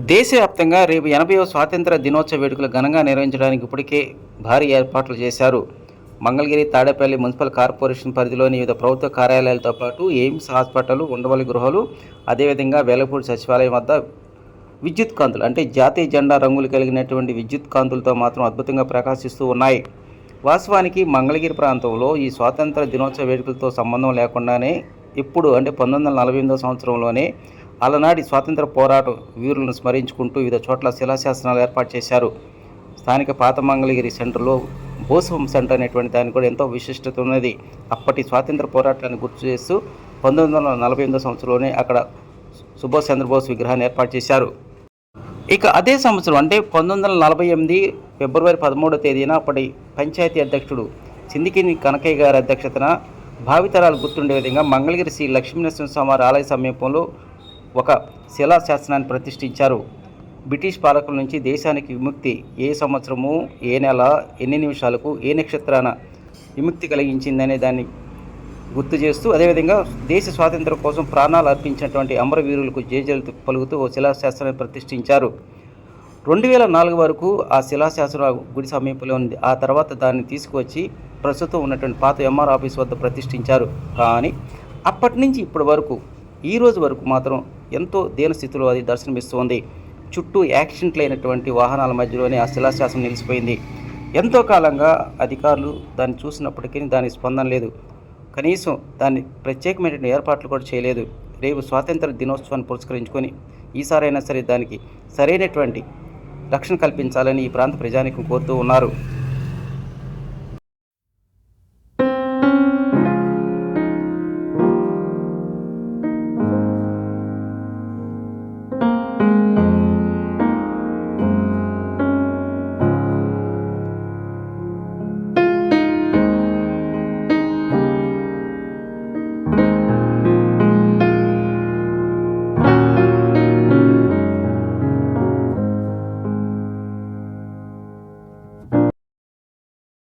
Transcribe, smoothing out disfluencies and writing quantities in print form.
దేశవ్యాప్తంగా రేపు 80వ స్వాతంత్ర దినోత్సవ వేడుకలు ఘనంగా నిర్వహించడానికి ఇప్పటికే భారీ ఏర్పాట్లు చేశారు. మంగళగిరి, తాడేపల్లి మున్సిపల్ కార్పొరేషన్ పరిధిలోని వివిధ ప్రభుత్వ కార్యాలయాలతో పాటు ఎయిమ్స్ హాస్పిటల్, ఉండవల్లి గృహాలు, అదేవిధంగా వేలపూడి సచివాలయం వద్ద విద్యుత్ కాంతులు అంటే జాతీయ జెండా రంగులు కలిగినటువంటి విద్యుత్ కాంతులతో మాత్రం అద్భుతంగా ప్రకాశిస్తూ ఉన్నాయి. వాస్తవానికి మంగళగిరి ప్రాంతంలో ఈ స్వాతంత్ర దినోత్సవ వేడుకలతో సంబంధం లేకుండానే ఇప్పుడు అంటే 1948వ సంవత్సరంలోనే అలనాటి స్వాతంత్ర పోరాట వీరులను స్మరించుకుంటూ వివిధ చోట్ల శిలాశాసనాలు ఏర్పాటు చేశారు. స్థానిక పాత మంగళగిరి సెంటర్లో బోస్వం సెంటర్ అనేటువంటి దానికి కూడా ఎంతో విశిష్టత ఉన్నది. అప్పటి స్వాతంత్ర పోరాటాన్ని గుర్తు చేస్తూ 1948వ సంవత్సరంలోనే అక్కడ సుభాష్ చంద్రబోస్ విగ్రహాన్ని ఏర్పాటు చేశారు. ఇక అదే సంవత్సరం అంటే 1948 ఫిబ్రవరి 13వ తేదీన అప్పటి పంచాయతీ అధ్యక్షుడు సిందికిని కనకయ్య గారి అధ్యక్షతన భావితరాలు గుర్తుండే విధంగా మంగళగిరి శ్రీ లక్ష్మీనరసింహస్వామి ఆలయ సమీపంలో ఒక శిలాశాసనాన్ని ప్రతిష్ఠించారు. బ్రిటిష్ పాలకుల నుంచి దేశానికి విముక్తి ఏ సంవత్సరము, ఏ నెల, ఎన్ని నిమిషాలకు, ఏ నక్షత్రాన విముక్తి కలిగించిందనే దాన్ని గుర్తు చేస్తూ, అదేవిధంగా దేశ స్వాతంత్రం కోసం ప్రాణాలు అర్పించినటువంటి అమరవీరులకు జేజేలు పలుకుతూ ఓ శిలాశాసనాన్ని ప్రతిష్ఠించారు. 2004 వరకు ఆ శిలాశాసనం గుడి సమీపంలో ఉంది. ఆ తర్వాత దాన్ని తీసుకువచ్చి ప్రస్తుతం ఉన్నటువంటి పాత ఎంఆర్ ఆఫీస్ వద్ద ప్రతిష్ఠించారు. కానీ అప్పటి నుంచి ఇప్పటి వరకు ఈ రోజు వరకు మాత్రం ఎంతో దీనస్థితిలో అది దర్శనమిస్తోంది. చుట్టూ యాక్సిడెంట్ అయినటువంటి వాహనాల మధ్యలోనే ఆ శిలాశాసనం నిలిచిపోయింది. ఎంతో కాలంగా అధికారులు దాన్ని చూసినప్పటికీ దాని స్పందన లేదు. కనీసం దాన్ని ప్రత్యేకమైనటువంటి ఏర్పాట్లు కూడా చేయలేదు. రేపు స్వాతంత్ర దినోత్సవాన్ని పురస్కరించుకొని ఈసారైనా సరే దానికి సరైనటువంటి రక్షణ కల్పించాలని ఈ ప్రాంత ప్రజానీకం కోరుతూ ఉన్నారు.